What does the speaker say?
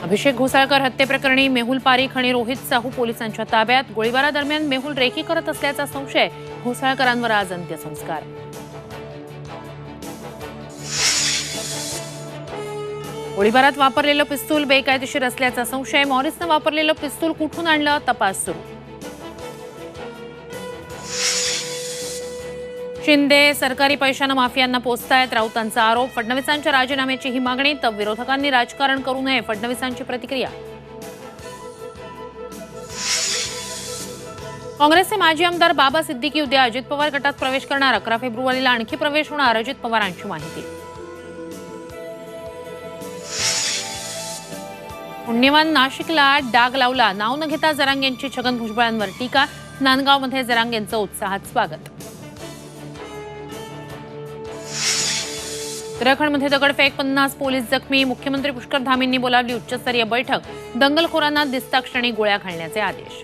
अभिषेक घोसाळकर हत्येप्रकरणी मेहुल पारीख आणि रोहित साहू पोलिसांच्या ताब्यात। गोळीबारादरम्यान मेहुल रेकी करत असल्याचा संशय। घोसाळकरांवर आज अंत्यसंस्कार। गोळीबारात वापरलेलं पिस्तूल बेकायदेशीर असल्याचा संशय। मॉरिसनं वापरलेलं पिस्तूल कुठून आणलं, तपास सुरू। शिंदे सरकारी पैशानं माफियांना पोचतायत, राऊतांचा आरोप। फडणवीसांच्या राजीनाम्याची ही मागणी, तर विरोधकांनी राजकारण करू नये, फडणवीसांची प्रतिक्रिया। काँग्रेसचे माजी आमदार बाबा सिद्दीकी उद्या अजित पवार गटात प्रवेश करणार। 11 फेब्रुवारीला आणखी प्रवेश होणार, अजित पवारांची माहिती। पुण्यवान नाशिकला डाग लावला, नाव न घेता जरांगेंची छगन भुजबळांवर टीका। नांदगावमध्ये जरांगेंचं उत्साहात स्वागत। उत्तराखंडमध्ये दगडफेक, 50 पोलीस जखमी। मुख्यमंत्री पुष्कर धामींनी बोलावली उच्चस्तरीय बैठक। दंगलखोरांना दिसता क्षणी गोळ्या घालण्याचे आदेश।